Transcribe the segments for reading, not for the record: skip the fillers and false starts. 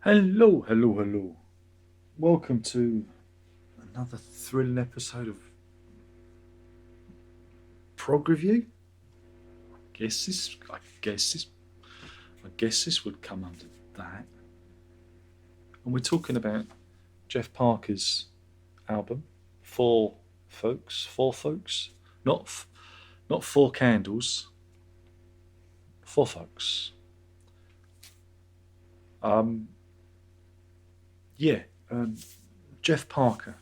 Hello, hello, hello. Welcome to another thrilling episode of Prog Review. I guess this would come under that. And we're talking about Jeff Parker's album, Forfolks, not Four Candles, Forfolks. Um, yeah, um, Jeff Parker.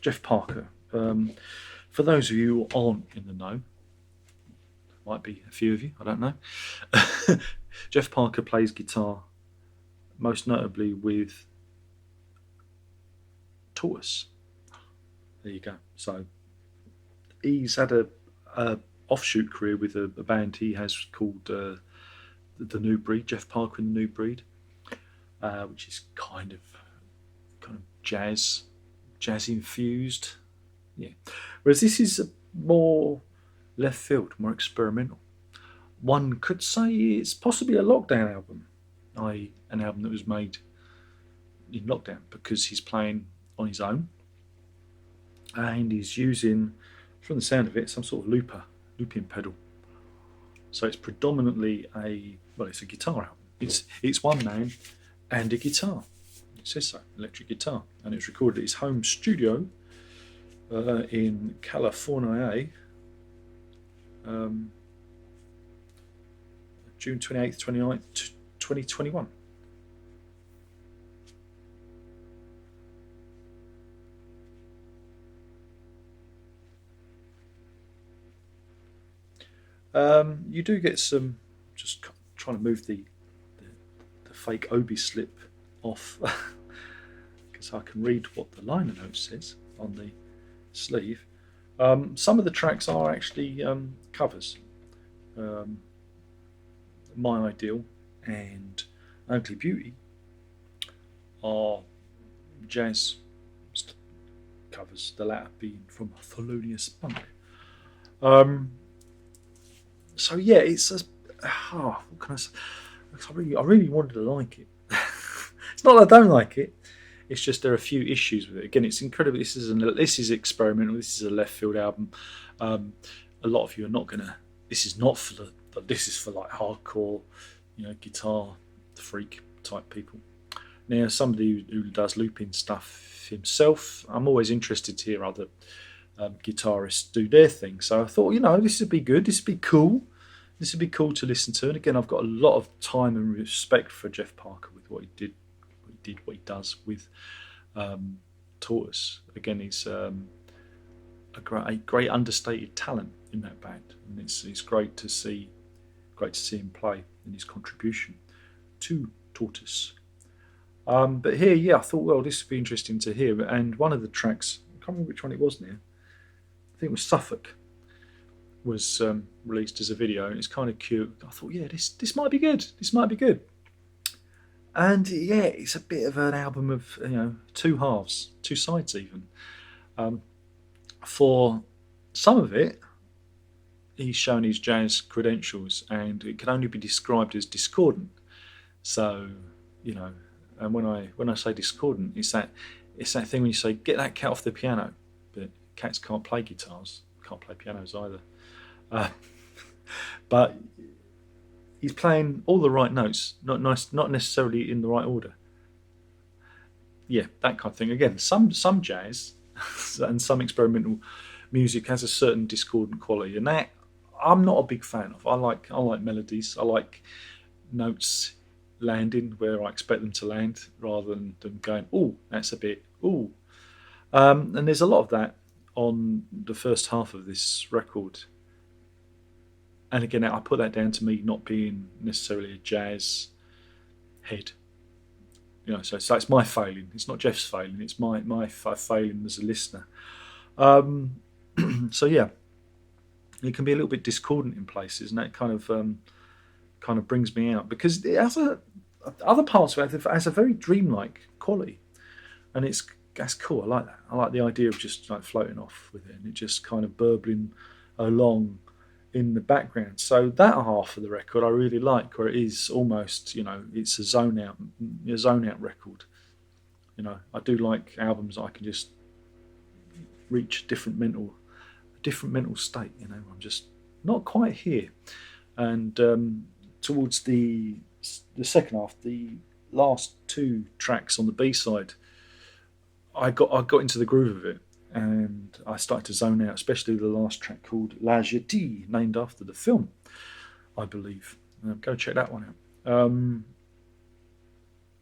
For those of you who aren't in the know, might be a few of you, I don't know. Jeff Parker plays guitar, most notably with Tortoise. There you go. So he's had a offshoot career with a band he has called the New Breed, Jeff Parker and the New Breed, which is kind of jazz infused. Yeah. Whereas this is more left field, more experimental. One could say it's possibly a lockdown album, i.e., an album that was made in lockdown because he's playing on his own and he's using, from the sound of it, some sort of looping pedal. So it's predominantly it's a guitar album. It's one man and a guitar. It says so, electric guitar, and it's recorded at his home studio in California, June 28th, 29th, 2021. You do get some, just trying to move the fake Obi slip off because I can read what the liner note says on the sleeve. Some of the tracks are actually covers. Um, My Ideal and Ugly Beauty are jazz covers, the latter being from Thelonious Monk. Um, so yeah, it's a what can I say? I really wanted to like it. It's not that I don't like it. It's just there are a few issues with it. Again, it's incredible. This is experimental. This is a left field album. Um, a lot of you are not gonna. This is not for the. This is for like hardcore, guitar freak type people. Now, somebody who does looping stuff himself, I'm always interested to hear other guitarists do their thing. So I thought, this would be good. This would be cool. This would be cool to listen to. And again, I've got a lot of time and respect for Jeff Parker with what he does with Tortoise. Again, he's a great understated talent in that band, and it's great to see him play and his contribution to Tortoise. But here, yeah, I thought, well, this would be interesting to hear. And one of the tracks, I can't remember which one it was now. I think it was Suffolk, was released as a video, and it's kind of cute. I thought, yeah, this might be good. This might be good. And yeah, it's a bit of an album of two halves, two sides even. Um, for some of it, he's shown his jazz credentials, and it can only be described as discordant. So, and when I say discordant, it's that thing when you say get that cat off the piano, but cats can't play guitars, can't play pianos either. Uh, but he's playing all the right notes, not necessarily in the right order. Yeah, that kind of thing. Again, some jazz and some experimental music has a certain discordant quality, and that I'm not a big fan of. I like melodies. I like notes landing where I expect them to land, rather than them going, "Oh, that's a bit ooh." And there's a lot of that on the first half of this record. And again, I put that down to me not being necessarily a jazz head. So it's my failing. It's not Jeff's failing. It's my failing as a listener. Um, so yeah, it can be a little bit discordant in places, and that kind of brings me out because it has other parts of it has a very dreamlike quality, and that's cool. I like that. I like the idea of just like floating off with it, and it just kind of burbling along in the background. So that half of the record I really like, where it is almost it's a zone out record. You know, I do like albums that I can just reach a different mental state. You know, I'm just not quite here. And towards the second half, the last two tracks on the B side, I got into the groove of it, and I started to zone out, especially the last track called La Jetée, named after the film, I believe. Go check that one out.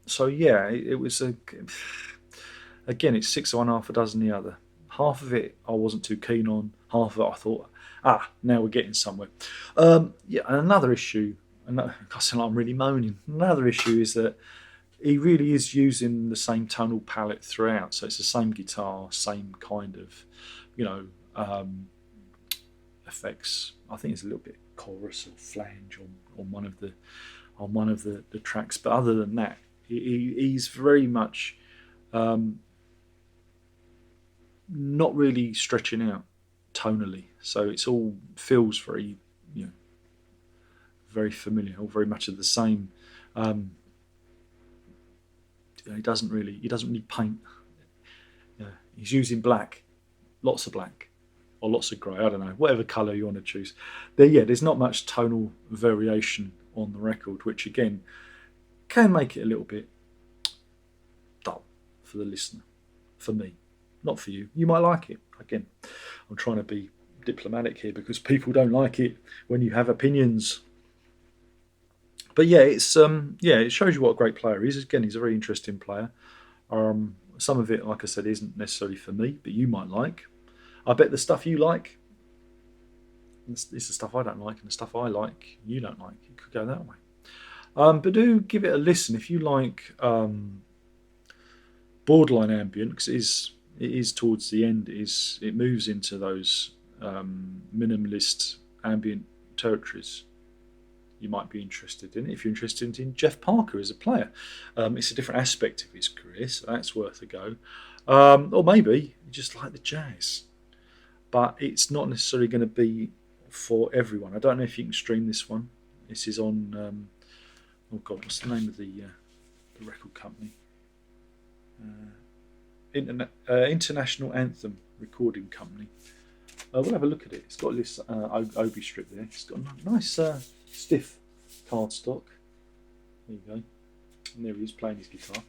So yeah, it was again, it's six of one, half a dozen the other. Half of it I wasn't too keen on. Half of it I thought, now we're getting somewhere. Yeah, and another issue, and I sound like I'm really moaning. Another issue is that he really is using the same tonal palette throughout. So it's the same guitar, same kind of, you know, effects. I think it's a little bit chorus or flange on one of the tracks. But other than that, he's very much not really stretching out tonally. So it's all feels very, you know, very familiar, or very much of the same. He doesn't really paint. He's using black, lots of black, or lots of grey. I don't know, whatever colour you want to choose. There's not much tonal variation on the record, which again can make it a little bit dull for the listener. For me, not for you. You might like it. Again, I'm trying to be diplomatic here because people don't like it when you have opinions. But yeah, it shows you what a great player he is. Again, he's a very interesting player. Some of it, like I said, isn't necessarily for me, but you might like. I bet the stuff you like is the stuff I don't like, and the stuff I like you don't like. It could go that way. But do give it a listen if you like borderline ambient, because it is towards the end. It moves into those minimalist ambient territories. You might be interested in it if you're interested in Jeff Parker as a player. It's a different aspect of his career, so that's worth a go. Or maybe you just like the jazz, but it's not necessarily going to be for everyone. I don't know if you can stream this one. This is on what's the name of the record company? International Anthem Recording Company. We'll have a look at it. It's got this Obi strip there. It's got a nice stiff cardstock. There you go. And there he is playing his guitar.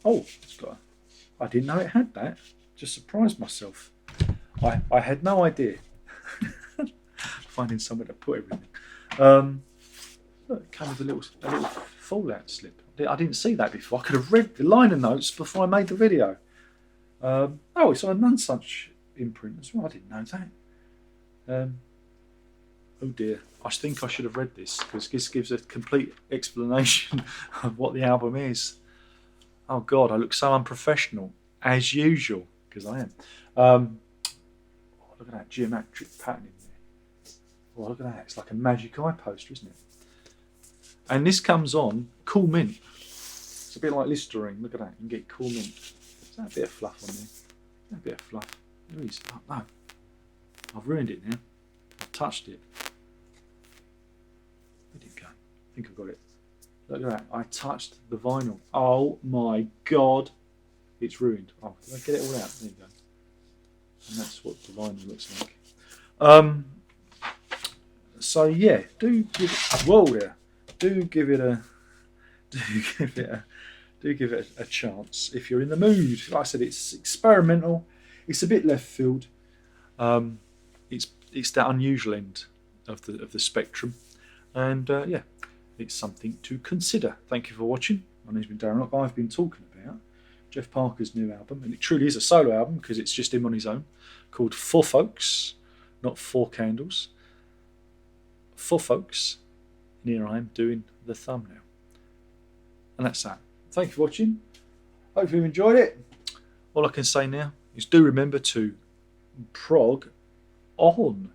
It's got. I didn't know it had that. Just surprised myself. I had no idea. Finding somewhere to put everything. Look, it came with a little fallout slip. I didn't see that before. I could have read the liner notes before I made the video. It's on a Nonsuch imprint as well. I didn't know that. Oh dear. I think I should have read this, because this gives a complete explanation of what the album is. Oh God, I look so unprofessional, as usual, because I am. Look at that geometric pattern in there. Oh, look at that. It's like a magic eye poster, isn't it? And this comes on Cool Mint. It's a bit like Listerine. Look at that. You can get Cool Mint. Is that a bit of fluff on there? A bit of fluff. There is. Oh, no. I've ruined it now. I've touched it. Where did it go? I think I've got it. Look at that. I touched the vinyl. Oh my God. It's ruined. Oh, did I get it all out? There you go. And that's what the vinyl looks like. So yeah, do give it a chance if you're in the mood. Like I said, it's experimental. It's a bit left field. It's that unusual end of the spectrum, and it's something to consider. Thank you for watching. My name's been Darren Lock. I've been talking about Jeff Parker's new album, and it truly is a solo album because it's just him on his own, called Forfolks, not Four Candles. Forfolks. And here I am doing the thumbnail. And that's that. Thank you for watching. Hope you enjoyed it. All I can say now is do remember to prog on.